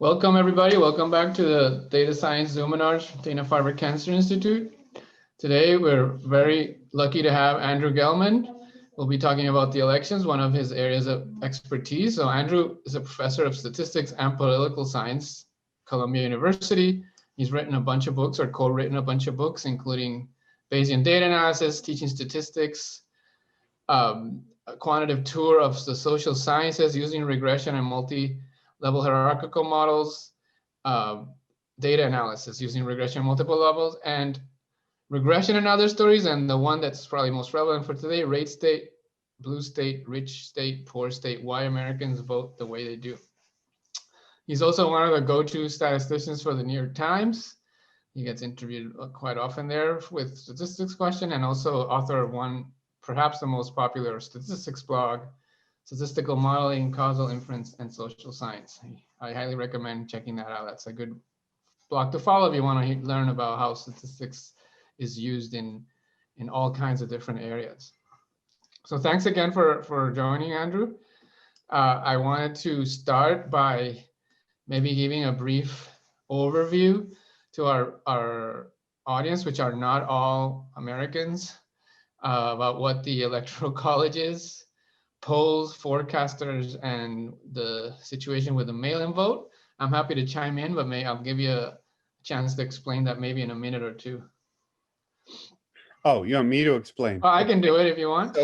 Welcome everybody. Welcome back to the Data Science Zoominars Dana-Farber Cancer Institute. Today we're very lucky to have Andrew Gelman. We'll be talking about the elections, one of his areas of expertise. So Andrew is a professor of statistics and political science, Columbia University. He's written a bunch of books or co-written a bunch of books, including Bayesian Data Analysis, Teaching Statistics, a Quantitative Tour of the Social Sciences using Regression and Multilevel Hierarchical Models, Data Analysis using Regression and Multiple Levels, and Regression and Other Stories, and the one that's probably most relevant for today, Red State, Blue State, Rich State, Poor State, Why Americans Vote the Way They Do. He's also one of the go-to statisticians for the New York Times. He gets interviewed quite often there with statistics question, and also author of one, perhaps the most popular statistics blog, Statistical Modeling, Causal Inference, and Social Science. I highly recommend checking that out. That's a good blog to follow if you want to learn about how statistics is used in all kinds of different areas. So thanks again for joining, Andrew. I wanted to start by maybe giving a brief overview to our audience, which are not all Americans, about what the Electoral College is, polls, forecasters, and the situation with the mail-in vote. I'm happy to chime in, but I'll give you a chance to explain that maybe in a minute or two. Oh, you want me to explain? Well, I can do it if you want.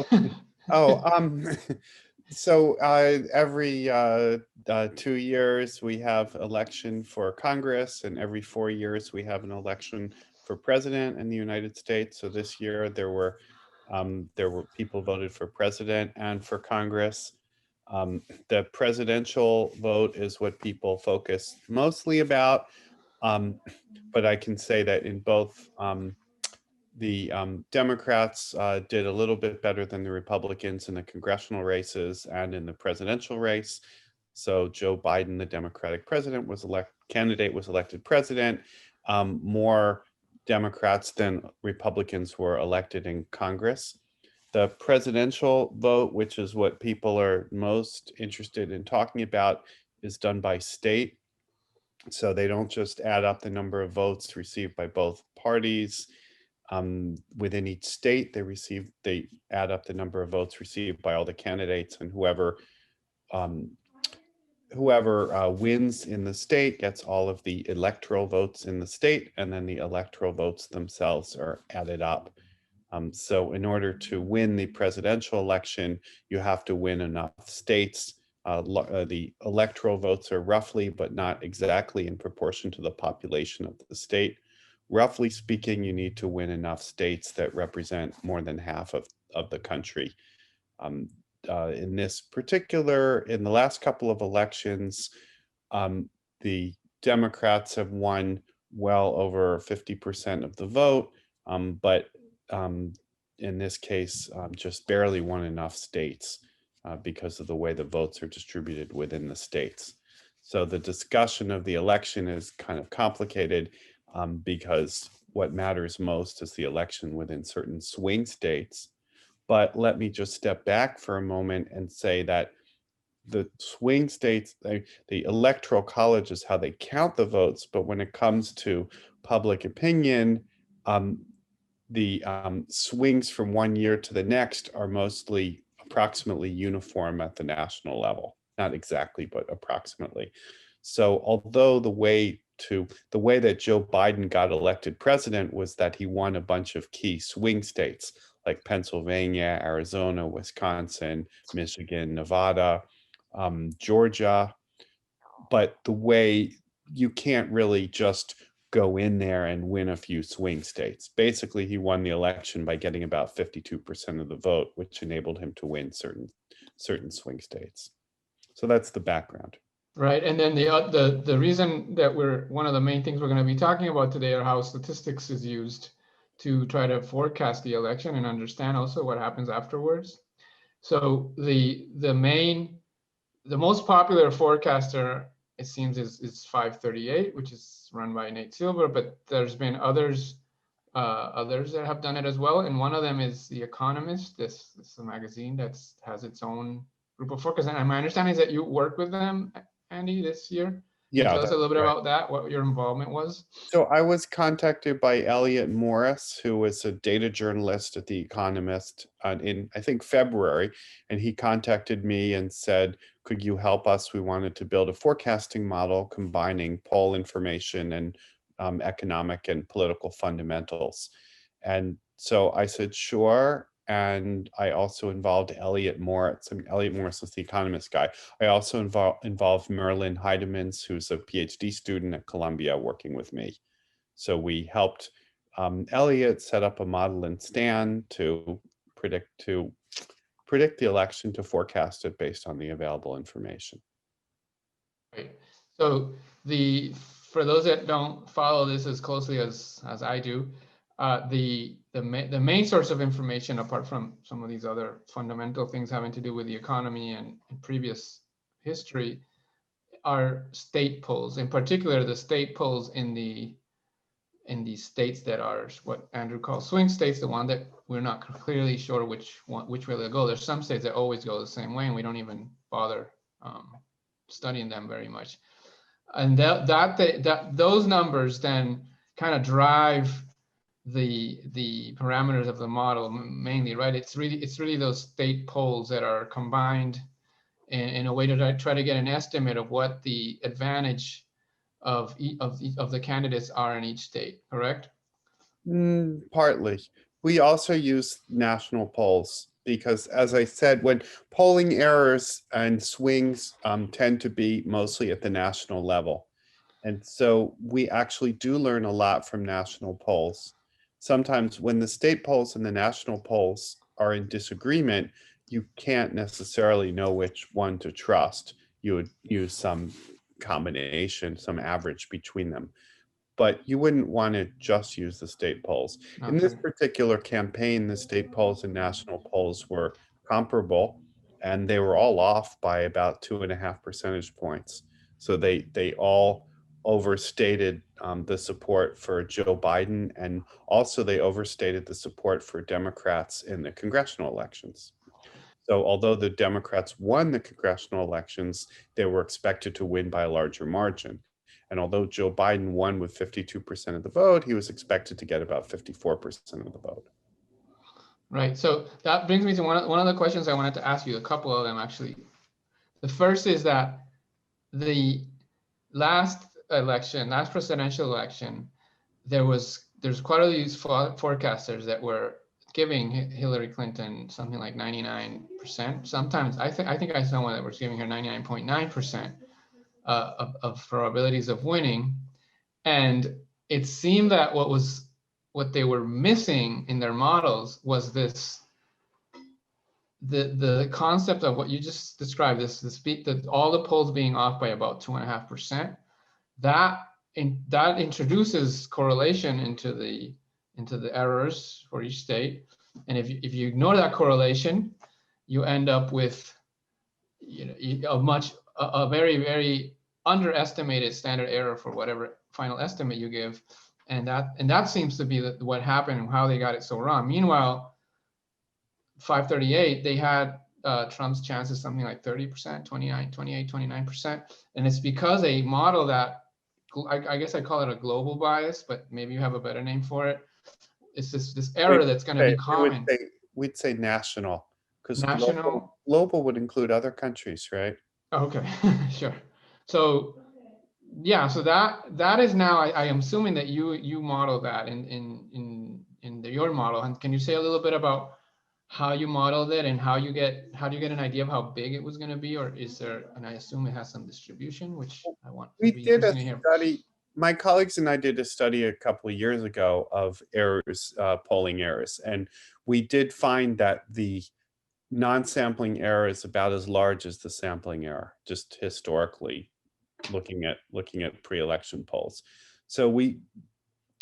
So every 2 years we have election for Congress, and every 4 years we have an election for president in the United States. So this year there were people voted for president and for Congress. The presidential vote is what people focus mostly about, but I can say that in both the Democrats did a little bit better than the Republicans in the congressional races and in the presidential race. So Joe Biden, the Democratic candidate, was elected president. More Democrats than Republicans were elected in Congress. The presidential vote, which is what people are most interested in talking about, is done by state. So they don't just add up the number of votes received by both parties. Within each state, they add up the number of votes received by all the candidates, and whoever wins in the state gets all of the electoral votes in the state, and then the electoral votes themselves are added up. So in order to win the presidential election, you have to win enough states. The electoral votes are roughly, but not exactly, in proportion to the population of the state. Roughly speaking, you need to win enough states that represent more than half of the country. In the last couple of elections, the Democrats have won well over 50% of the vote, but in this case, just barely won enough states because of the way the votes are distributed within the states. So the discussion of the election is kind of complicated, because what matters most is the election within certain swing states. But let me just step back for a moment and say that the swing states, the Electoral College is how they count the votes, but when it comes to public opinion, the swings from one year to the next are mostly approximately uniform at the national level. Not exactly, but approximately. So although the way that Joe Biden got elected president was that he won a bunch of key swing states like Pennsylvania, Arizona, Wisconsin, Michigan, Nevada, Georgia. But the way you can't really just go in there and win a few swing states. Basically, he won the election by getting about 52% of the vote, which enabled him to win certain swing states. So that's the background. Right, and then the reason that one of the main things we're going to be talking about today are how statistics is used to try to forecast the election and understand also what happens afterwards. So the most popular forecaster, it seems, is 538, which is run by Nate Silver, but there's been others that have done it as well, and one of them is the Economist. This is a magazine that has its own group of forecasters, and my understanding is that you work with them, Andy, this year. Can you Yeah, tell us a that's little bit right. about that, what your involvement was? So I was contacted by Elliot Morris, who was a data journalist at The Economist in, I think, February. And he contacted me and said, could you help us? We wanted to build a forecasting model combining poll information and economic and political fundamentals. And so I said, sure. And I also involved Elliot Morris. I mean, Elliot Morris is the Economist guy. I also involved Merlin Heidemans, who's a PhD student at Columbia working with me. So we helped Elliot set up a model in Stan to predict the election, to forecast it based on the available information. Right. So for those that don't follow this as closely as I do, the main source of information, apart from some of these other fundamental things having to do with the economy and previous history, are state polls. In particular, the state polls in the states that are what Andrew calls swing states, the one that we're not clearly sure which way they'll go. There's some states that always go the same way, and we don't even bother studying them very much. And those numbers then kind of drive the parameters of the model mainly, right? It's really those state polls that are combined in a way to try to get an estimate of what the advantage of the candidates are in each state, correct? Partly. We also use national polls because, as I said, when polling errors and swings tend to be mostly at the national level. And so we actually do learn a lot from national polls. Sometimes when the state polls and the national polls are in disagreement, you can't necessarily know which one to trust. You would use some combination, some average between them. But you wouldn't want to just use the state polls. In this Okay. particular campaign, the state polls and national polls were comparable, and they were all off by about 2.5 percentage points. So they all overstated the support for Joe Biden, and also they overstated the support for Democrats in the congressional elections. So although the Democrats won the congressional elections, they were expected to win by a larger margin. And although Joe Biden won with 52% of the vote, he was expected to get about 54% of the vote. Right. So that brings me to one of the questions I wanted to ask you, a couple of them actually. The first is that the last presidential election, there's quite a few forecasters that were giving Hillary Clinton something like 99%. Sometimes I think I saw one that was giving her 99.9% of probabilities of winning. And it seemed that what they were missing in their models was the concept of what you just described, all the polls being off by about 2.5%. That introduces correlation into the errors for each state. And if you ignore that correlation, you end up with a very, very underestimated standard error for whatever final estimate you give. And that seems to be what happened and how they got it so wrong. Meanwhile, 538, they had Trump's chances something like 30%, 29%. And it's because a model that, I guess I call it a global bias, but maybe you have a better name for it. It's this error that's going to be common. We'd say national, because National. global would include other countries, right? Okay, sure. So yeah, so that is now, I am assuming that you model that in your model. And can you say a little bit about how you modeled it and how do you get an idea of how big it was going to be, or is there, and I assume it has some distribution, which I want to be interesting to hear. Study. My colleagues and I did a study a couple of years ago of errors, polling errors, and we did find that the non-sampling error is about as large as the sampling error, just historically, looking at pre-election polls. So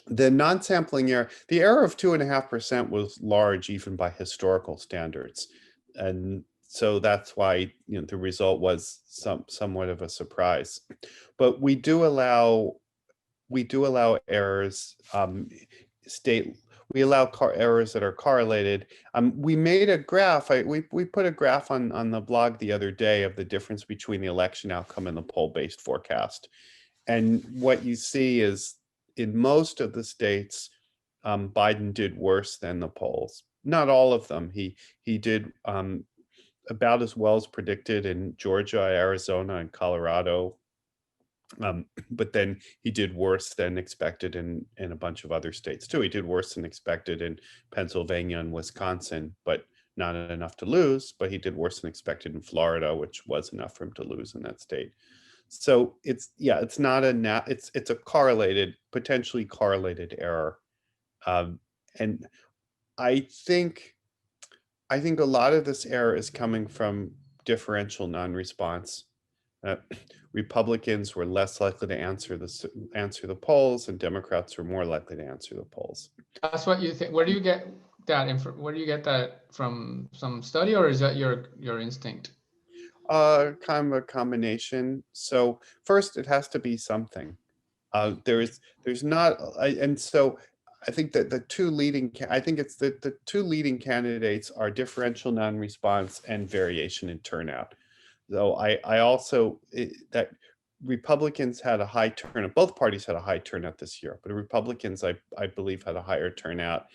the non-sampling error, the error of 2.5% was large even by historical standards, and so that's why the result was somewhat of a surprise. But we do allow errors. we allow errors that are correlated. We made a graph. We put a graph on the blog the other day of the difference between the election outcome and the poll-based forecast. And what you see is in most of the states, Biden did worse than the polls. Not all of them. He did about as well as predicted in Georgia, Arizona, and Colorado. But then he did worse than expected in a bunch of other states too. He did worse than expected in Pennsylvania and Wisconsin, but not enough to lose. But he did worse than expected in Florida, which was enough for him to lose in that state. So it's not it's a correlated, potentially correlated error, and I think a lot of this error is coming from differential non-response. Republicans were less likely to answer the polls, and Democrats were more likely to answer the polls. That's what you think. Where do you get that where do you get that from? Some study, or is that your instinct? Kind of a combination. So first, it has to be something. There's not, and so I think that the two leading candidates are differential non-response and variation in turnout. Though I also that Republicans had a high turnout. Both parties had a high turnout this year, but Republicans, I believe, had a higher turnout.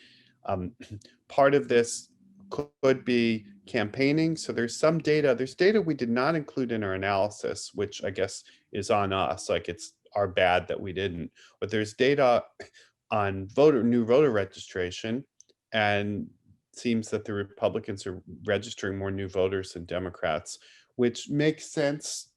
Part of this could be campaigning. So there's data we did not include in our analysis, which I guess is on us. Like, it's our bad that we didn't. But there's data on new voter registration, and seems that the Republicans are registering more new voters than Democrats, which makes sense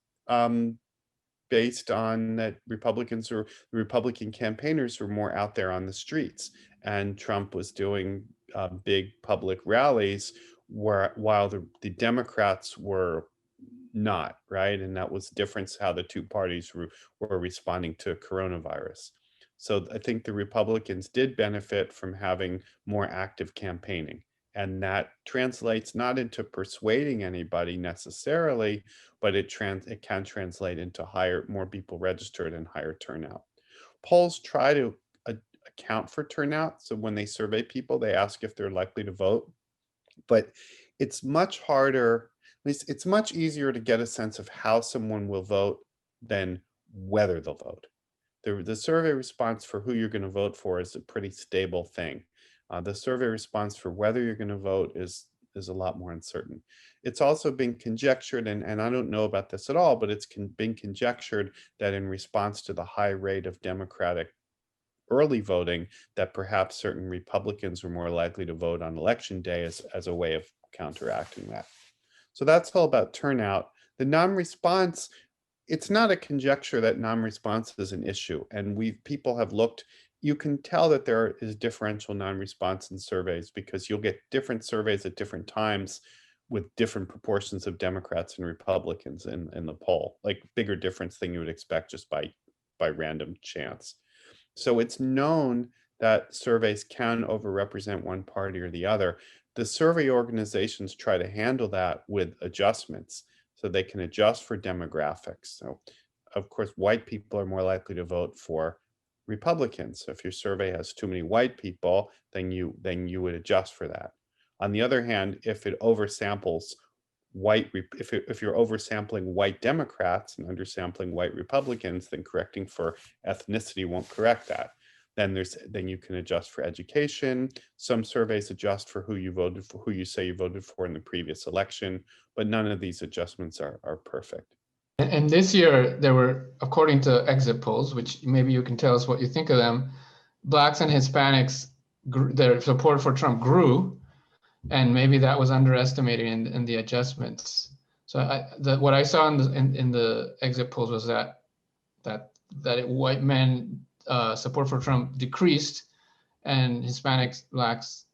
based on that the Republican campaigners were more out there on the streets, and Trump was doing big public rallies while the Democrats were not, right? And that was difference how the two parties were responding to coronavirus. So I think the Republicans did benefit from having more active campaigning. And that translates not into persuading anybody necessarily, but it can translate into more people registered and higher turnout. Polls try to account for turnout. So when they survey people, they ask if they're likely to vote. But it's much harder, at least it's much easier to get a sense of how someone will vote than whether they'll vote. The survey response for who you're going to vote for is a pretty stable thing. The survey response for whether you're going to vote is a lot more uncertain. It's also been conjectured, and I don't know about this at all, but it's been conjectured that in response to the high rate of Democratic early voting, that perhaps certain Republicans were more likely to vote on election day as a way of counteracting that. So that's all about turnout. The non-response, it's not a conjecture that non-response is an issue. And people have looked, you can tell that there is differential non-response in surveys because you'll get different surveys at different times with different proportions of Democrats and Republicans in the poll, like bigger difference than you would expect just by random chance. So it's known that surveys can overrepresent one party or the other. The survey organizations try to handle that with adjustments, so they can adjust for demographics. So, of course, white people are more likely to vote for Republicans. So if your survey has too many white people, then you would adjust for that. On the other hand, if it oversamples if you're oversampling white Democrats and undersampling white Republicans, then correcting for ethnicity won't correct that. Then you can adjust for education. Some surveys adjust for who you say you voted for in the previous election, but none of these adjustments are perfect. And this year, there were, according to exit polls, which maybe you can tell us what you think of them, Blacks and Hispanics, their support for Trump grew, and maybe that was underestimated in the adjustments. So what I saw in the exit polls was that white men support for Trump decreased, and Hispanics, Blacks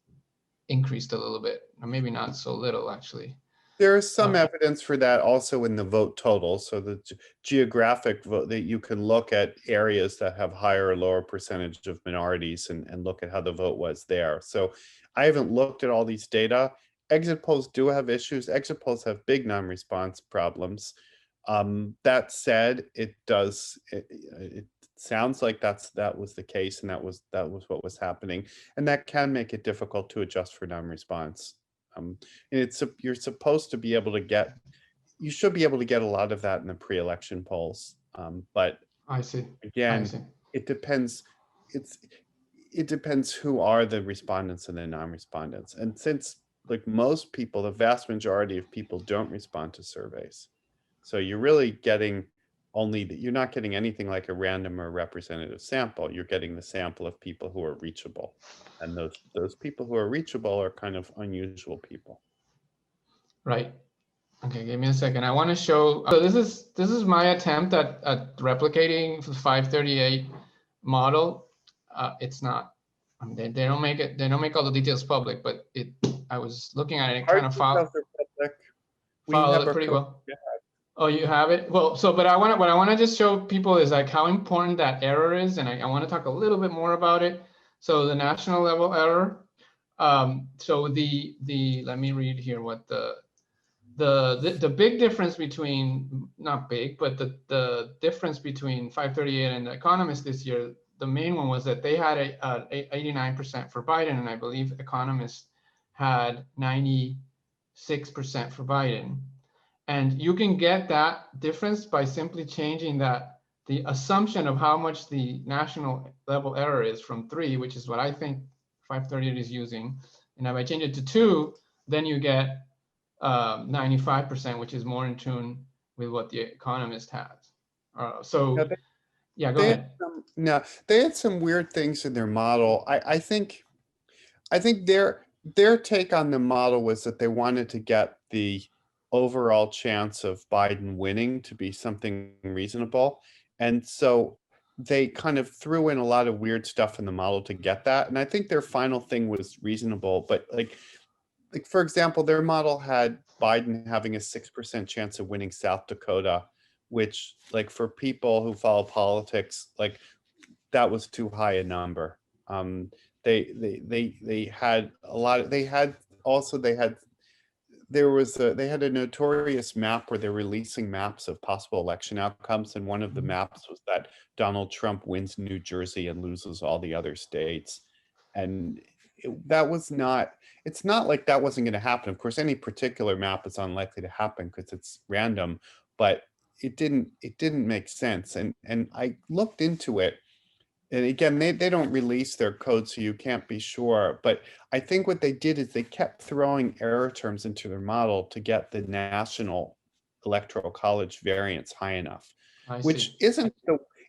increased a little bit, or maybe not so little actually. There is some evidence for that also in the vote total. So the geographic vote, that you can look at areas that have higher or lower percentage of minorities and look at how the vote was there. So I haven't looked at all these data. Exit polls do have issues. Exit polls have big non-response problems. That said, it's sounds like that was the case, and that was what was happening, and that can make it difficult to adjust for non-response. And you're supposed to be able to get, you should be able to get a lot of that in the pre-election polls, but I see. I again, see. it depends. It depends who are the respondents and the non-respondents, and since like most people, the vast majority of people don't respond to surveys, so you're really getting only that, you're not getting anything like a random or representative sample. You're getting the sample of people who are reachable, and those people who are reachable are kind of unusual people. Right. Okay, give me a second. I want to show. So this is my attempt at replicating the 538 model. It's not. They don't make it. They don't make all the details public, but it. I was looking at it. It Our kind of details are public. We followed have it our pretty code. well. Oh, you have it. Well, so but what I want to just show people is like how important that error is, and I want to talk a little bit more about it. So the national level error. So the let me read here what the big difference between, not big, but the difference between 538 and the Economist this year, the main one was that they had a 89% for Biden, and I believe Economist had 96% for Biden. And you can get that difference by simply changing the assumption of how much the national level error is from 3, which is what I think 538 is using. And if I change it to 2, then you get 95%, which is more in tune with what the Economist has. So yeah, go ahead. No, they had some weird things in their model. I think their take on the model was that they wanted to get the overall chance of Biden winning to be something reasonable. And so they kind of threw in a lot of weird stuff in the model to get that. And I think their final thing was reasonable, but like for example, their model had Biden having a 6% chance of winning South Dakota, which like for people who follow politics, like that was too high a number. They had a lot of, they had also, they had a notorious map where they're releasing maps of possible election outcomes, and one of the maps was that Donald Trump wins New Jersey and loses all the other states. And that was not, it's not like that wasn't going to happen. Of course, any particular map is unlikely to happen because it's random, but it didn't make sense. And I looked into it, and again, they don't release their code, so you can't be sure. But I think what they did is they kept throwing error terms into their model to get the national electoral college variance high enough, which isn't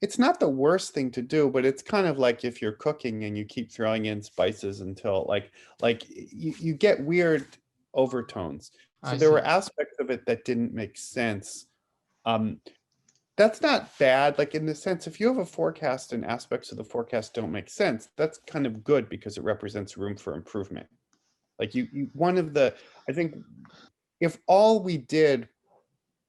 it's not the worst thing to do, but it's kind of like if you're cooking and you keep throwing in spices until like you get weird overtones. So there were aspects of it that didn't make sense. That's not bad, like in the sense, if you have a forecast and aspects of the forecast don't make sense, that's kind of good because it represents room for improvement. Like I think if all we did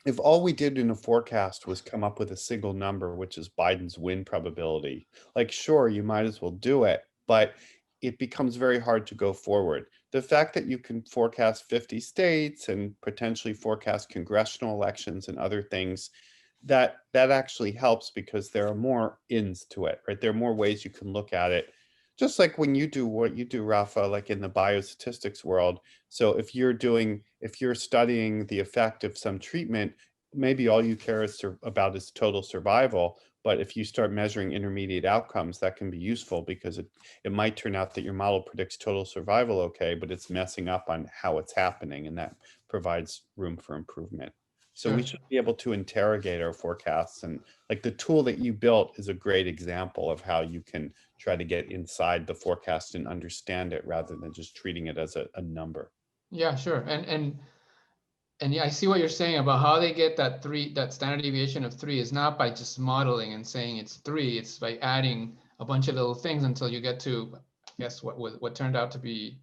in a forecast was come up with a single number, which is Biden's win probability, like sure, you might as well do it, but it becomes very hard to go forward. The fact that you can forecast 50 states and potentially forecast congressional elections and other things, that actually helps because there are more ins to it, right? There are more ways you can look at it. Just like when you do what you do, Rafa, like in the biostatistics world. So if you're studying the effect of some treatment, maybe all you care about is total survival. But if you start measuring intermediate outcomes, that can be useful because it might turn out that your model predicts total survival okay, but it's messing up on how it's happening, and that provides room for improvement. So we should be able to interrogate our forecasts, and like the tool that you built is a great example of how you can try to get inside the forecast and understand it rather than just treating it as a number. Yeah, sure. And yeah, I see what you're saying about how they get that standard deviation of 3 is not by just modeling and saying it's 3, it's by adding a bunch of little things until you get to, I guess, what turned out to be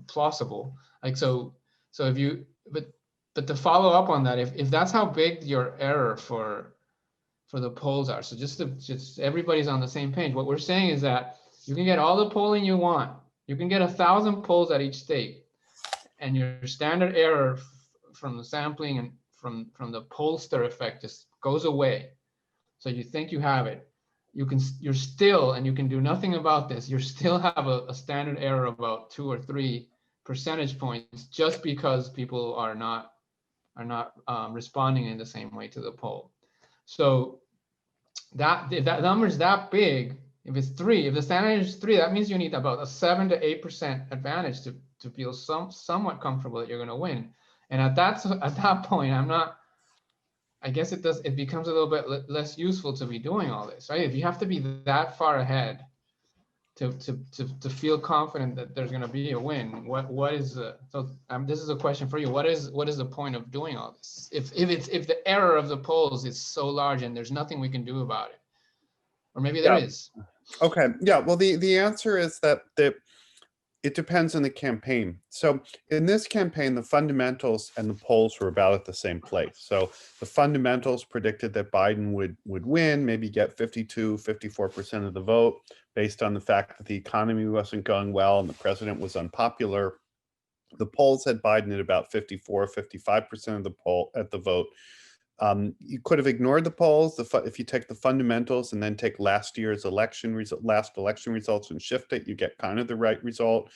plausible. Like so if you but to follow up on that, if that's how big your error for the polls are, so just everybody's on the same page, what we're saying is that you can get all the polling you want, you can get 1,000 polls at each state, and your standard error from the sampling and from the pollster effect just goes away. So you think you have it. you're still, and you can do nothing about this, you still have a standard error of about 2 or 3 percentage points just because people are not responding in the same way to the poll. So that if that number is that big, if it's 3, if the standard is 3, that means you need about a 7 to 8% advantage to feel somewhat comfortable that you're going to win. And at that point, I guess it becomes a little bit less useful to be doing all this, right? If you have to be that far ahead to feel confident that there's going to be a win, what is this is a question for you. What is the point of doing all this if the error of the polls is so large and there's nothing we can do about it, or maybe there is? Okay. Yeah. Well, the answer is that it depends on the campaign. So in this campaign, the fundamentals and the polls were about at the same place. So the fundamentals predicted that Biden would win, maybe get 52, 54% of the vote based on the fact that the economy wasn't going well and the president was unpopular. The polls had Biden at about 54, 55% of the vote. You could have ignored the polls if you take the fundamentals and then take last election results and shift it, you get kind of the right result.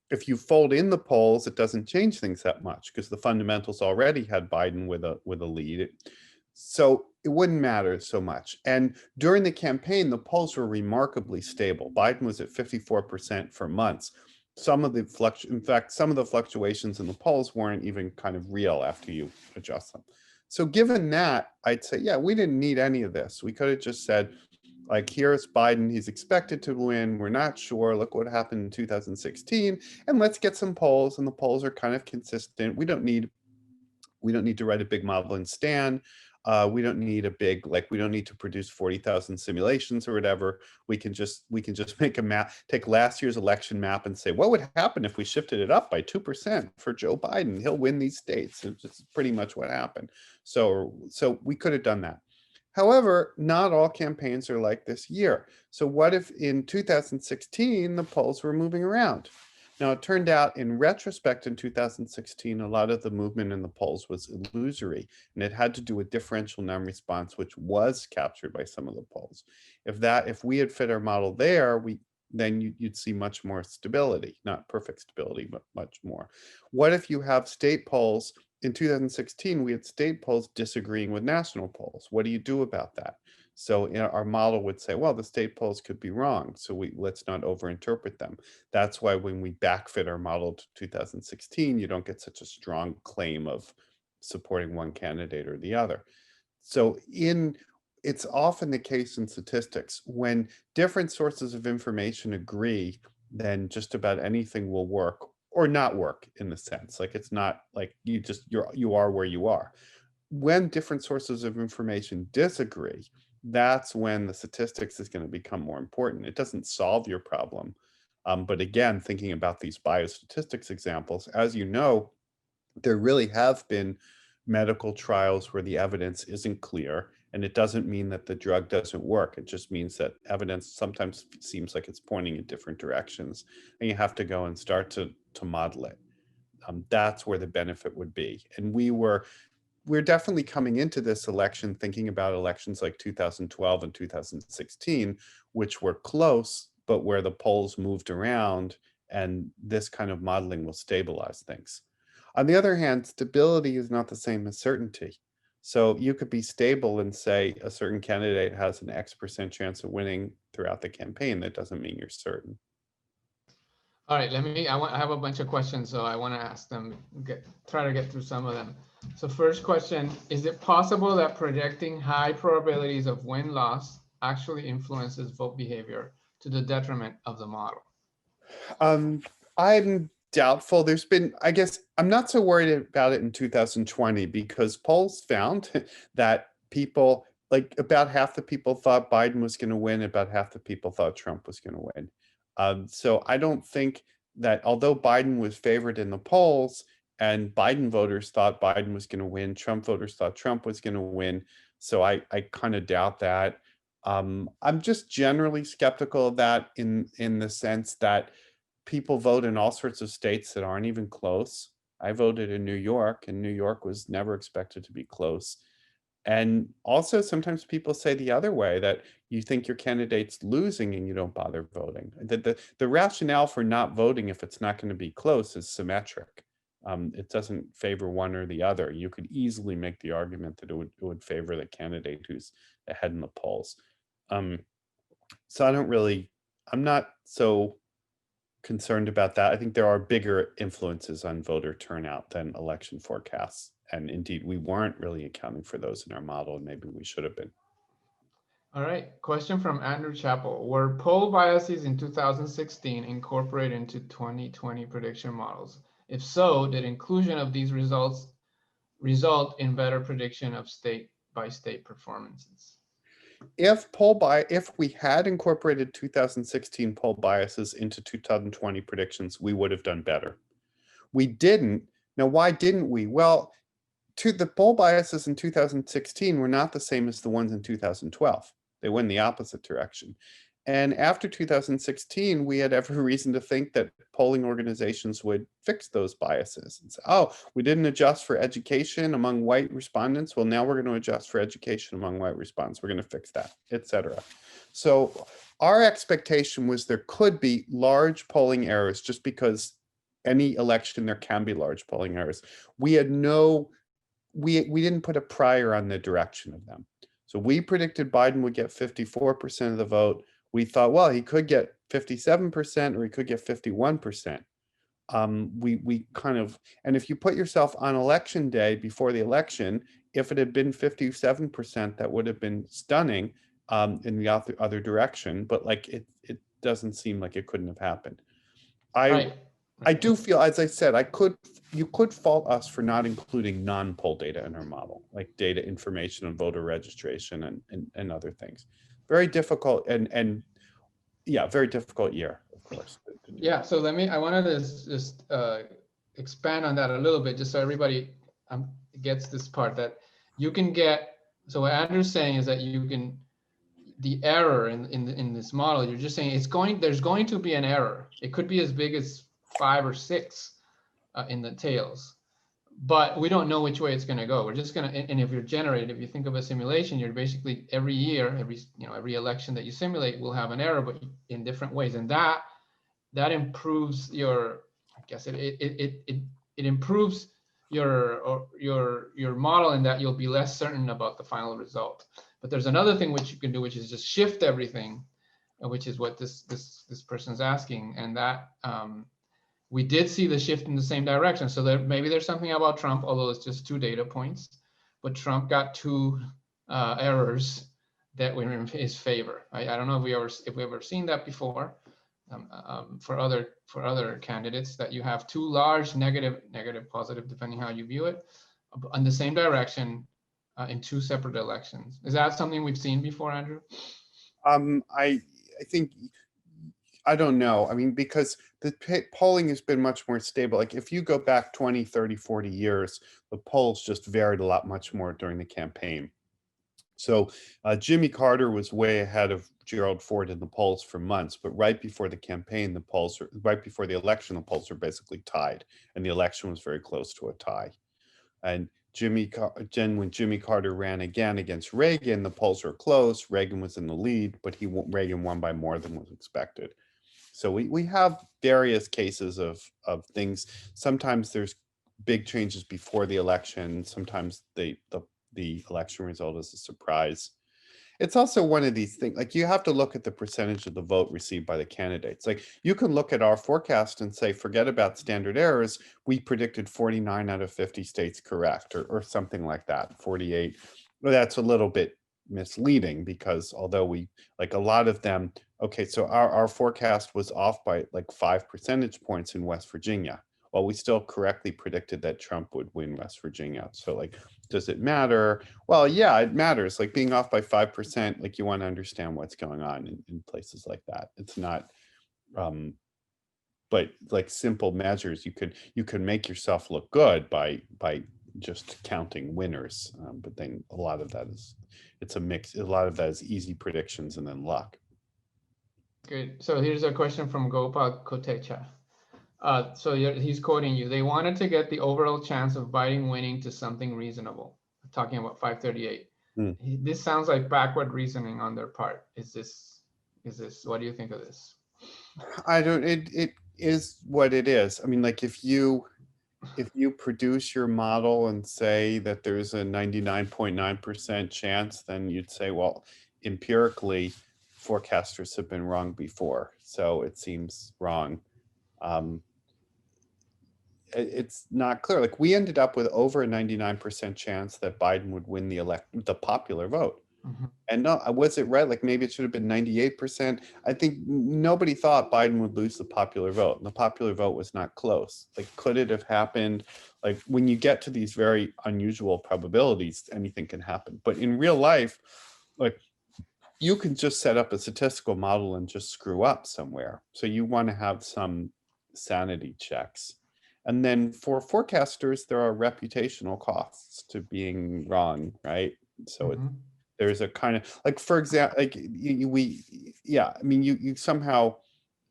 If you fold in the polls, it doesn't change things that much because the fundamentals already had Biden with a lead. So it wouldn't matter so much. And during the campaign, the polls were remarkably stable. Biden was at 54% for months. In fact, some of the fluctuations in the polls weren't even kind of real after you adjust them. So given that, I'd say, yeah, we didn't need any of this. We could have just said, like, here's Biden, he's expected to win. We're not sure. Look what happened in 2016. And let's get some polls. And the polls are kind of consistent. We don't need to write a big model and stand. We don't need we don't need to produce 40,000 simulations or whatever. We can just make a map, take last year's election map and say, what would happen if we shifted it up by 2% for Joe Biden? He'll win these states. It's just pretty much what happened. So we could have done that. However, not all campaigns are like this year. So what if in 2016, the polls were moving around? Now, it turned out in retrospect in 2016, a lot of the movement in the polls was illusory, and it had to do with differential non-response, which was captured by some of the polls. If we had fit our model there, then you'd see much more stability, not perfect stability, but much more. What if you have state polls? In 2016, we had state polls disagreeing with national polls. What do you do about that? So our model would say, well, the state polls could be wrong, so let's not overinterpret them. That's why when we backfit our model to 2016, you don't get such a strong claim of supporting one candidate or the other. So it's often the case in statistics, when different sources of information agree, then just about anything will work or not work, in the sense. Like, it's not like you are where you are. When different sources of information disagree, that's when the statistics is going to become more important. It doesn't solve your problem. But again, thinking about these biostatistics examples, as you know, there really have been medical trials where the evidence isn't clear, and it doesn't mean that the drug doesn't work. It just means that evidence sometimes seems like it's pointing in different directions, and you have to go and start to model it. That's where the benefit would be. And we're definitely coming into this election thinking about elections like 2012 and 2016, which were close, but where the polls moved around, and this kind of modeling will stabilize things. On the other hand, stability is not the same as certainty. So you could be stable and say a certain candidate has an X% chance of winning throughout the campaign. That doesn't mean you're certain. All right, I have a bunch of questions, so I want to ask them, try to get through some of them. So first question, is it possible that projecting high probabilities of win-loss actually influences vote behavior to the detriment of the model? I'm doubtful. I guess I'm not so worried about it in 2020, because polls found that people, like, about half the people thought Biden was going to win, about half the people thought Trump was going to win. So I don't think that, although Biden was favored in the polls and Biden voters thought Biden was going to win, Trump voters thought Trump was going to win. So I kind of doubt that. I'm just generally skeptical of that in the sense that people vote in all sorts of states that aren't even close. I voted in New York, and New York was never expected to be close. And also sometimes people say the other way, that you think your candidate's losing and you don't bother voting. The rationale for not voting if it's not going to be close is symmetric. It doesn't favor one or the other. You could easily make the argument that it would favor the candidate who's ahead in the polls. So I'm not so concerned about that. I think there are bigger influences on voter turnout than election forecasts. And indeed, we weren't really accounting for those in our model, and maybe we should have been. All right, question from Andrew Chappell. Were poll biases in 2016 incorporated into 2020 prediction models? If so, did inclusion of these results result in better prediction of state-by-state performances? If we had incorporated 2016 poll biases into 2020 predictions, we would have done better. We didn't. Now, why didn't we? Well, the poll biases in 2016 were not the same as the ones in 2012. They went in the opposite direction. And after 2016, we had every reason to think that polling organizations would fix those biases and say, oh, we didn't adjust for education among white respondents. Well, now we're going to adjust for education among white respondents. We're going to fix that, et cetera. So our expectation was there could be large polling errors, just because any election there can be large polling errors. We had we didn't put a prior on the direction of them. So we predicted Biden would get 54% of the vote. We thought, well, he could get 57% or he could get 51%. We kind of, and if you put yourself on election day before the election, if it had been 57%, that would have been stunning in the other direction. But like it doesn't seem like it couldn't have happened. I do feel, as I said, you could fault us for not including non-poll data in our model, like data information on voter registration and other things. Very difficult and yeah, very difficult year, of course. Yeah, so I wanted to just expand on that a little bit, just so everybody gets this part, that you can get, so what Andrew's saying is that you can, the error in this model, you're just saying there's going to be an error. It could be as big as 5 or 6 in the tails, but we don't know which way it's going to go. We're just going to, and if you think of a simulation, you're basically every year, every election that you simulate will have an error, but in different ways, and that improves your, I guess it improves your model, in that you'll be less certain about the final result. But there's another thing which you can do, which is just shift everything, which is what this person's asking, and that we did see the shift in the same direction. So maybe there's something about Trump, although it's just 2 data points, but Trump got 2 errors that were in his favor. I don't know if we ever seen that before for other candidates, that you have 2 large negative, positive, depending how you view it, in the same direction in 2 separate elections. Is that something we've seen before, Andrew? I think, I don't know. I mean, because the polling has been much more stable. Like if you go back 20, 30, 40 years, the polls just varied a lot much more during the campaign. So Jimmy Carter was way ahead of Gerald Ford in the polls for months, but right before the campaign, right before the election, the polls were basically tied, and the election was very close to a tie. And when Jimmy Carter ran again against Reagan, the polls were close. Reagan was in the lead, but Reagan won by more than was expected. So we have various cases of things. Sometimes there's big changes before the election. Sometimes the election result is a surprise. It's also one of these things, like you have to look at the percentage of the vote received by the candidates. Like you can look at our forecast and say, forget about standard errors. We predicted 49 out of 50 states correct, or something like that, 48. Well, that's a little bit misleading, because although we, like a lot of them, okay, so our forecast was off by like 5 percentage points in West Virginia. Well, we still correctly predicted that Trump would win West Virginia. So like, does it matter? Well, yeah, it matters. Like being off by 5%, like you want to understand what's going on in places like that. It's not, but like simple measures, you could make yourself look good by just counting winners. But then a lot of that it's a mix. A lot of that is easy predictions and then luck. Good. So here's a question from Gopal Kotecha. So he's quoting you. They wanted to get the overall chance of Biden winning to something reasonable. Talking about 538. Hmm. This sounds like backward reasoning on their part. Is this, what do you think of this? I don't, it is what it is. I mean, like if you produce your model and say that there's a 99.9% chance, then you'd say, well, empirically, forecasters have been wrong before, so it seems wrong. It's not clear. Like we ended up with over a 99% chance that Biden would win the popular vote. And no, was it right? Like maybe it should have been 98%. I think nobody thought Biden would lose the popular vote. And the popular vote was not close. Like, could it have happened? Like when you get to these very unusual probabilities, anything can happen. But in real life, like you can just set up a statistical model and just screw up somewhere. So you want to have some sanity checks. And then for forecasters, there are reputational costs to being wrong, right? So there's a kind of like, for example, like I mean, you somehow.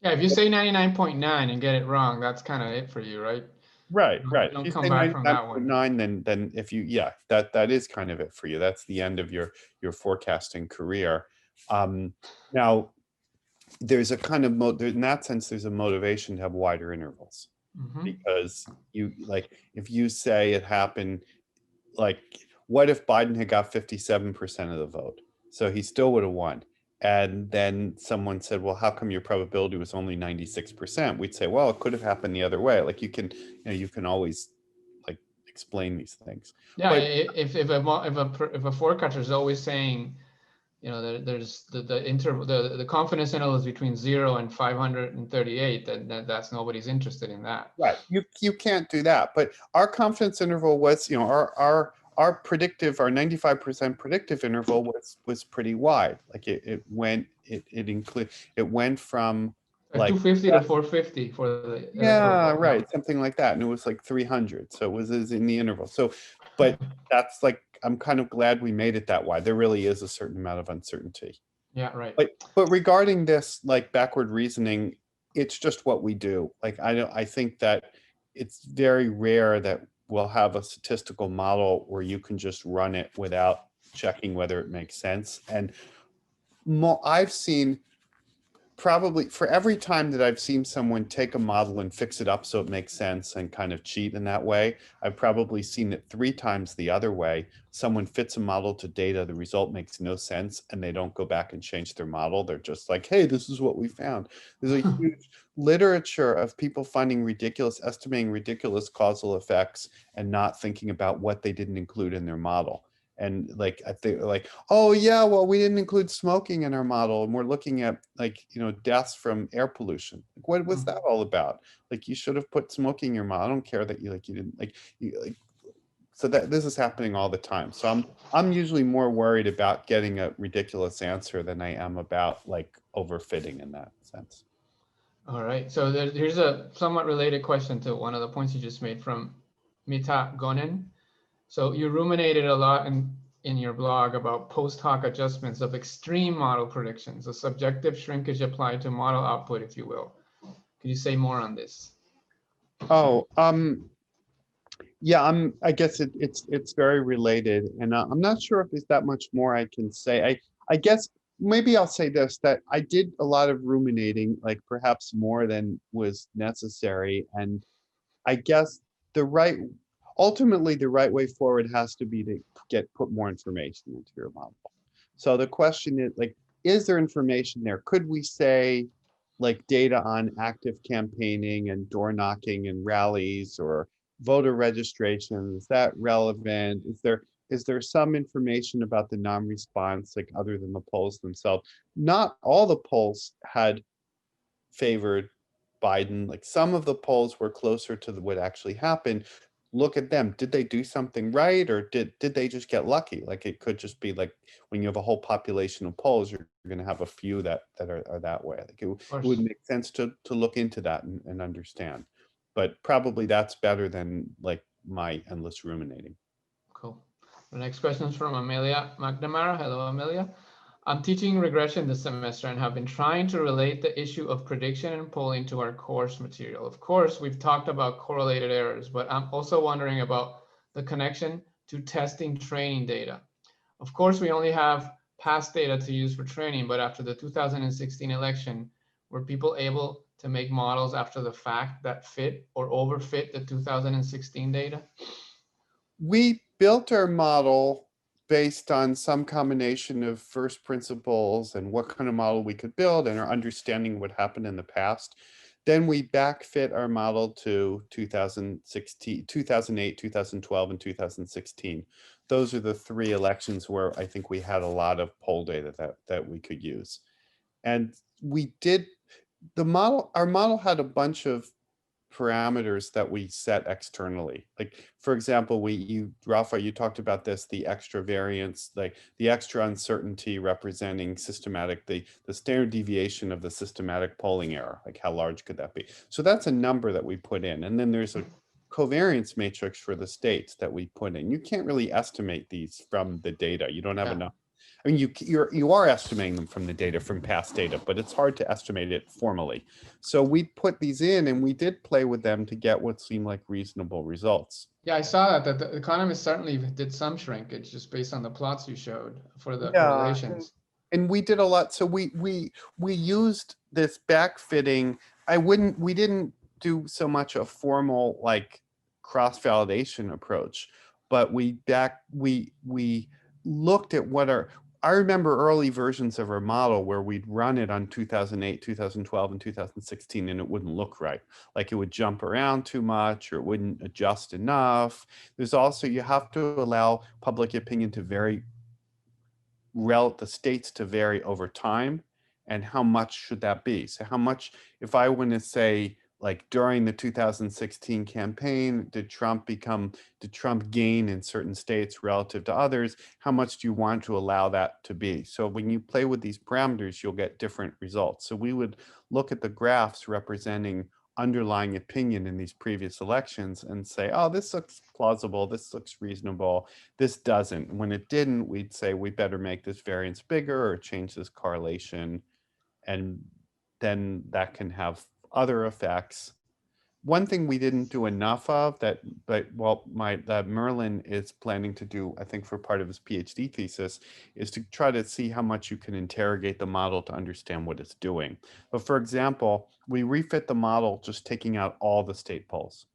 Yeah, if you say 99.9 and get it wrong, that's kind of it for you, right? Right. You don't If you come say back from that one. 99.9, then if you, that is kind of it for you. That's the end of your forecasting career. Now, there's a kind of in that sense, there's a motivation to have wider intervals, because you like if you say it happened, like what if Biden had got 57% of the vote, so he still would have won, and then someone said, well, how come your probability was only 96%? We'd say, well, it could have happened the other way. Like you can always like explain these things. Yeah, but if a forecaster is always saying, you know, there's the interval, the confidence interval is between 0 and 538, that's nobody's interested in that. Right, you can't do that. But our confidence interval was, you know, our predictive, our 95% predictive interval was pretty wide. Like it went from like 250 to 450 for the yeah, electoral. right, something like that, and it was like 300, so it was in the interval. So but that's like, I'm kind of glad we made it that wide. There really is a certain amount of uncertainty. Yeah, right. But regarding this like backward reasoning, it's just what we do. Like I think that it's very rare that we'll have a statistical model where you can just run it without checking whether it makes sense. And I've seen, probably for every time that I've seen someone take a model and fix it up so it makes sense and kind of cheat in that way, I've probably seen it 3 times the other way. Someone fits a model to data, the result makes no sense, and they don't go back and change their model. They're just like, hey, this is what we found. There's a huge literature of people estimating ridiculous causal effects and not thinking about what they didn't include in their model. And like, I think like, oh yeah, well, we didn't include smoking in our model, and we're looking at like, you know, deaths from air pollution. Like, what was that all about? Like, you should have put smoking in your model. I don't care that you didn't like, so that this is happening all the time. So I'm usually more worried about getting a ridiculous answer than I am about like overfitting in that sense. All right, so here's a somewhat related question to one of the points you just made from Mita Gonen. So you ruminated a lot in your blog about post hoc adjustments of extreme model predictions, a subjective shrinkage applied to model output, if you will. Could you say more on this? Oh, yeah, I guess it's very related, and I'm not sure if there's that much more I can say. I guess maybe I'll say this, that I did a lot of ruminating, like perhaps more than was necessary, and I guess ultimately the right way forward has to be to put more information into your model. So the question is like, is there information there? Could we say like data on active campaigning and door knocking and rallies or voter registration? Is that relevant? Is there some information about the non-response, like other than the polls themselves? Not all the polls had favored Biden. Like some of the polls were closer to what actually happened. Look at them. Did they do something right, or did they just get lucky? Like it could just be like when you have a whole population of polls, you're going to have a few that are that way. Like it would make sense to look into that and understand. But probably that's better than like my endless ruminating. Cool. The next question is from Amelia McNamara. Hello, Amelia. I'm teaching regression this semester and have been trying to relate the issue of prediction and polling to our course material. Of course, we've talked about correlated errors, but I'm also wondering about the connection to testing training data. Of course, we only have past data to use for training, but after the 2016 election, were people able to make models after the fact that fit or overfit the 2016 data? We built our model based on some combination of first principles and what kind of model we could build and our understanding what happened in the past. Then we backfit our model to 2016, 2008, 2012, and 2016. Those are the three elections where I think we had a lot of poll data that we could use. And we did, our model had a bunch of parameters that we set externally. Like, for example, Rafa, you talked about this, the extra variance, like the extra uncertainty representing the standard deviation of the systematic polling error, like how large could that be? So that's a number that we put in. And then there's a covariance matrix for the states that we put in. You can't really estimate these from the data. You don't have enough. I mean, you are estimating them from the data, from past data, but it's hard to estimate it formally. So we put these in and we did play with them to get what seemed like reasonable results. Yeah, I saw that the Economist certainly did some shrinkage just based on the plots you showed for the correlations. And we did a lot. So we used this backfitting. We didn't do so much a formal like cross-validation approach, but we looked at I remember early versions of our model where we'd run it on 2008, 2012, and 2016, and it wouldn't look right. Like it would jump around too much or it wouldn't adjust enough. There's also, you have to allow public opinion to vary, the states to vary over time. And how much should that be? So how much, if I want to say, like during the 2016 campaign, did Trump gain in certain states relative to others? How much do you want to allow that to be? So when you play with these parameters, you'll get different results. So we would look at the graphs representing underlying opinion in these previous elections and say, oh, this looks plausible, this looks reasonable, this doesn't. When it didn't, we'd say we better make this variance bigger or change this correlation. And then that can have other effects. One thing we didn't do enough of that Merlin is planning to do, I think for part of his PhD thesis, is to try to see how much you can interrogate the model to understand what it's doing. But for example, we refit the model just taking out all the state polls.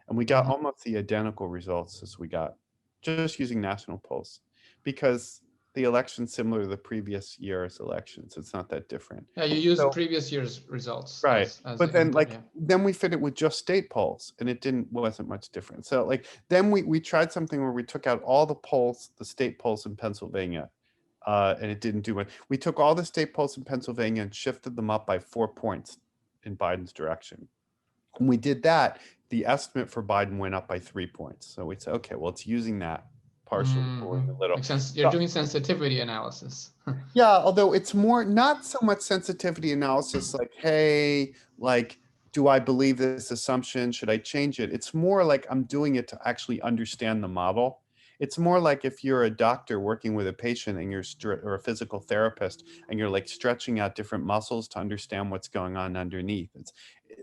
And we got almost the identical results as we got just using national polls, because the election's similar to the previous year's elections. It's not that different. Yeah, you use the previous year's results. Right. But then input, then we fit it with just state polls and it wasn't much different. So like, then we tried something where we took out all the polls, the state polls in Pennsylvania, and it didn't do much. We took all the state polls in Pennsylvania and shifted them up by 4 points in Biden's direction. When we did that, the estimate for Biden went up by 3 points. So we said, okay, well, it's using that partially for a little. Makes sense. You're doing sensitivity analysis. Yeah, although it's more, not so much sensitivity analysis like, hey, like, do I believe this assumption? Should I change it? It's more like I'm doing it to actually understand the model. It's more like if you're a doctor working with a patient and or a physical therapist and you're like stretching out different muscles to understand what's going on underneath.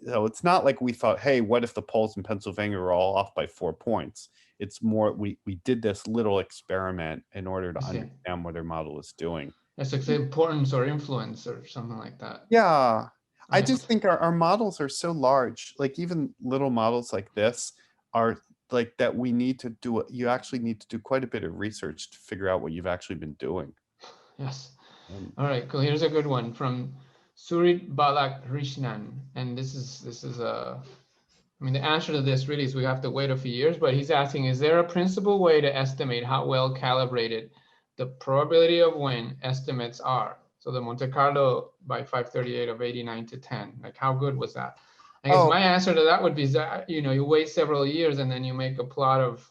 So it's not like we thought, hey, what if the polls in Pennsylvania are all off by 4 points? It's more, we did this little experiment in order to understand what our model is doing. It's like the importance or influence or something like that. Yeah. I just think our models are so large, like even little models like this are like that you actually need to do quite a bit of research to figure out what you've actually been doing. Yes. All right, cool. Here's a good one from Surit Balakrishnan. And this is I mean, the answer to this really is we have to wait a few years, but he's asking, is there a principal way to estimate how well calibrated the probability of win estimates are? So the Monte Carlo by 538 of 89 to 10, like how good was that? I guess my answer to that would be that, you wait several years and then you make a plot of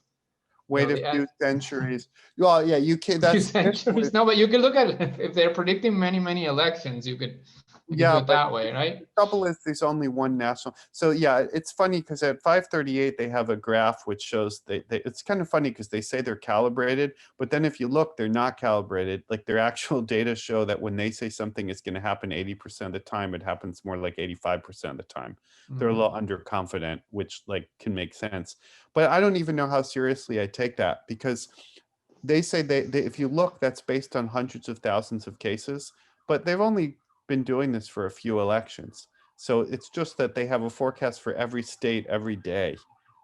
wait a few centuries. Well, yeah, you can. That's centuries. No, but you can look at it. If they're predicting many elections, you could do it that way, right? The trouble is there's only one national. So yeah, it's funny because at 538 they have a graph which shows it's kind of funny because they say they're calibrated, but then if you look, they're not calibrated. Like their actual data show that when they say something is going to happen 80% of the time, it happens more like 85% of the time. They're a little underconfident, which like can make sense. But I don't even know how seriously I take that, because they say if you look, that's based on hundreds of thousands of cases, but they've only been doing this for a few elections. So it's just that they have a forecast for every state every day.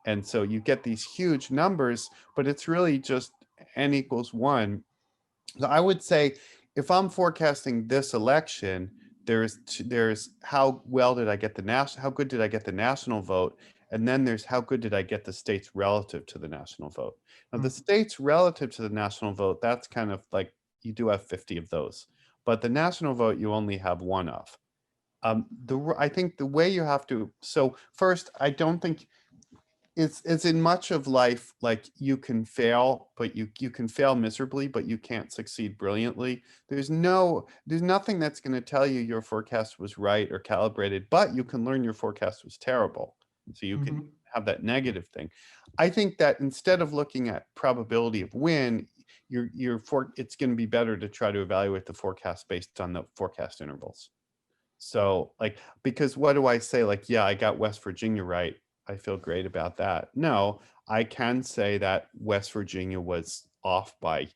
And so you get these huge numbers, but it's really just n equals 1. So I would say if I'm forecasting this election, there's how well did I get the how good did I get the national vote? And then there's how good did I get the states relative to the national vote? Now the states relative to the national vote, that's kind of like you do have 50 of those, but the national vote you only have 1 of. I think the way you have to, so first, I don't think it's in much of life, like you can fail, but you can fail miserably, but you can't succeed brilliantly. There's nothing that's going to tell you your forecast was right or calibrated, but you can learn your forecast was terrible. So you can have that negative thing. I think that instead of looking at probability of win, it's going to be better to try to evaluate the forecast based on the forecast intervals. So like, because what do I say? Like, yeah, I got West Virginia right. I feel great about that. No, I can say that West Virginia was off by,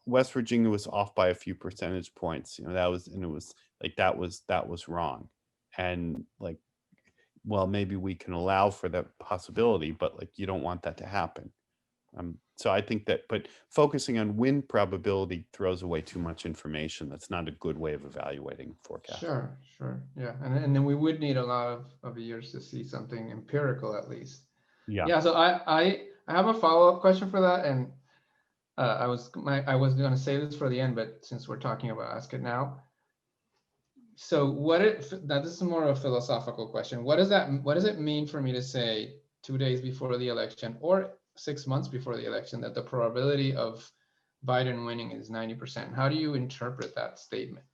West Virginia was off by a few percentage points. That was, and it was like, that was wrong. And like, well, maybe we can allow for that possibility, but like, you don't want that to happen. So I think that, but focusing on win probability throws away too much information. That's not a good way of evaluating forecast. Sure, yeah, and then we would need a lot of years to see something empirical at least. Yeah. So I have a follow-up question for that, and I was going to say this for the end, but since we're talking about, ask it now. So now this is more of a philosophical question. What does it mean for me to say 2 days before the election or 6 months before the election that the probability of Biden winning is 90%? How do you interpret that statement,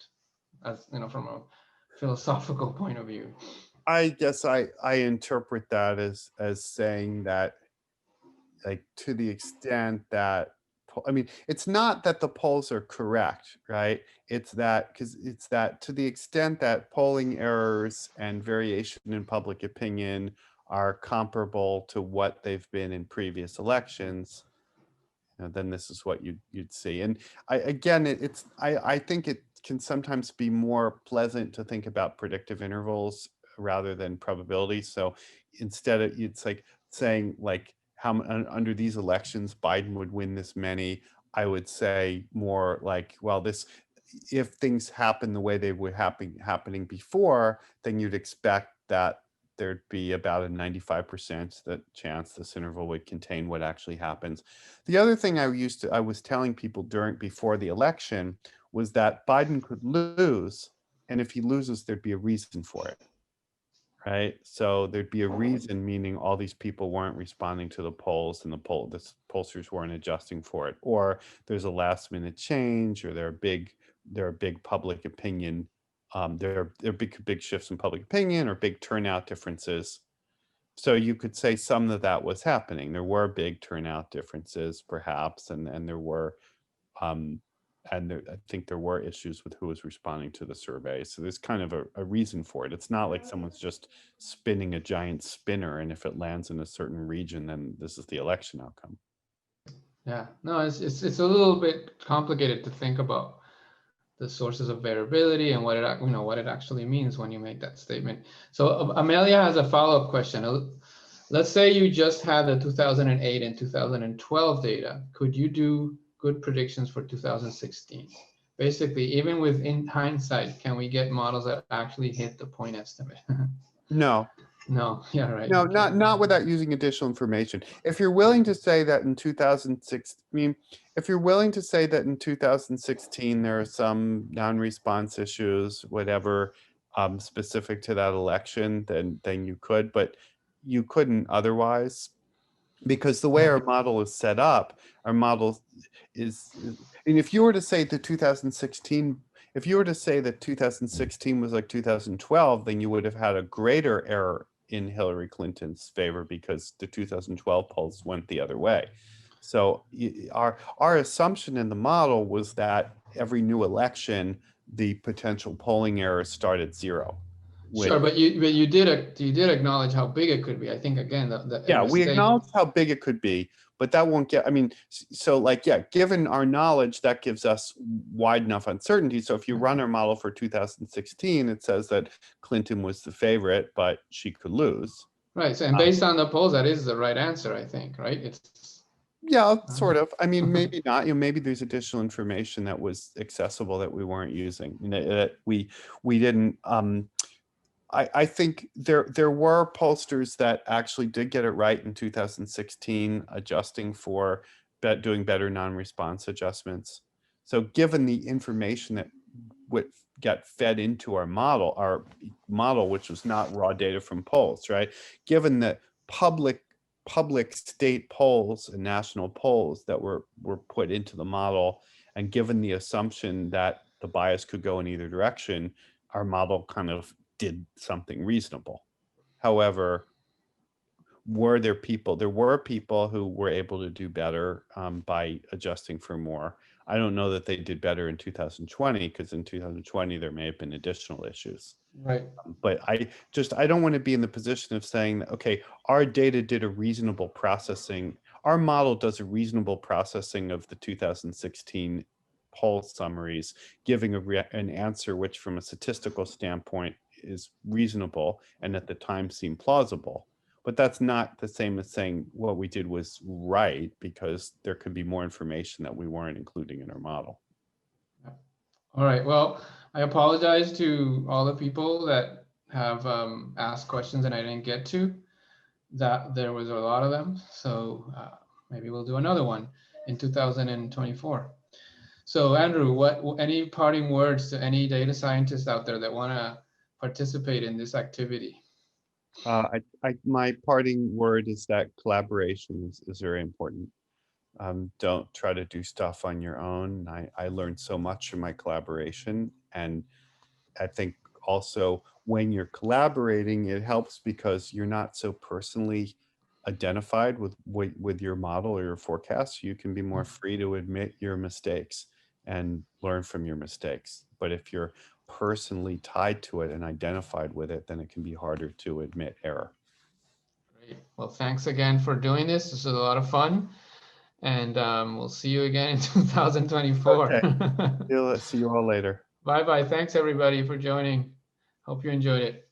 as from a philosophical point of view? I guess I interpret that as saying that, like, to the extent that, I mean, it's not that the polls are correct, right? It's that to the extent that polling errors and variation in public opinion are comparable to what they've been in previous elections, then this is what you'd see. And I think it can sometimes be more pleasant to think about predictive intervals rather than probability. So instead of, it's like saying like how under these elections Biden would win this many, I would say more like, well, if things happen the way they were happening before, then you'd expect that there'd be about a 95% chance this interval would contain what actually happens. The other thing I was telling people before the election was that Biden could lose, and if he loses, there'd be a reason for it, right? So there'd be a reason, meaning all these people weren't responding to the polls, and the pollsters weren't adjusting for it, or there's a last-minute change, or there are big public opinion. There are big shifts in public opinion or big turnout differences. So you could say some of that was happening. There were big turnout differences, perhaps, and there were, I think there were issues with who was responding to the survey. So there's kind of a reason for it. It's not like someone's just spinning a giant spinner, and if it lands in a certain region, then this is the election outcome. Yeah, no, it's a little bit complicated to think about the sources of variability and what it actually means when you make that statement. So Amelia has a follow-up question. Let's say you just had the 2008 and 2012 data. Could you do good predictions for 2016? Basically, even in hindsight, can we get models that actually hit the point estimate? No. No, yeah, right. No, not without using additional information. If you're willing to say that in 2016, if you're willing to say that in 2016 there are some non-response issues, whatever, specific to that election, then you could, but you couldn't otherwise, because the way our model is set up, our model is, and if you were to say that 2016 was like 2012, then you would have had a greater error in Hillary Clinton's favor because the 2012 polls went the other way. So our assumption in the model was that every new election, the potential polling error started 0. Sure, but you did acknowledge how big it could be. I think again, yeah, we acknowledged how big it could be, but that won't get, I mean, so like, yeah, given our knowledge, that gives us wide enough uncertainty. So if you run our model for 2016, it says that Clinton was the favorite, but she could lose. Right. So, and based on the polls, that is the right answer, I think, right? It's yeah, sort of. I mean, maybe not. You know, maybe there's additional information that was accessible that we weren't using. You know, that we didn't. I think there were pollsters that actually did get it right in 2016, adjusting for doing better non-response adjustments. So given the information that would get fed into our model, which was not raw data from polls, right? Given that public state polls and national polls that were put into the model, and given the assumption that the bias could go in either direction, our model kind of did something reasonable. However, there were people who were able to do better by adjusting for more. I don't know that they did better in 2020, because in 2020 there may have been additional issues. right. But I don't want to be in the position of saying that, okay, our data did a reasonable processing. Our model does a reasonable processing of the 2016 poll summaries, giving an answer which from a statistical standpoint is reasonable and at the time seemed plausible. But that's not the same as saying what we did was right, because there could be more information that we weren't including in our model. All right. Well, I apologize to all the people that have asked questions and I didn't get to. That there was a lot of them. So maybe we'll do another one in 2024. So Andrew, any parting words to any data scientists out there that want to participate in this activity? My parting word is that collaboration is very important. Don't try to do stuff on your own. I learned so much from my collaboration, and I think also when you're collaborating, it helps because you're not so personally identified with your model or your forecast. You can be more free to admit your mistakes and learn from your mistakes. But if you're personally tied to it and identified with it, then it can be harder to admit error. Great. Well, thanks again for doing this. This was a lot of fun. And we'll see you again in 2024. Okay. See you all later. Bye-bye. Thanks, everybody, for joining. Hope you enjoyed it.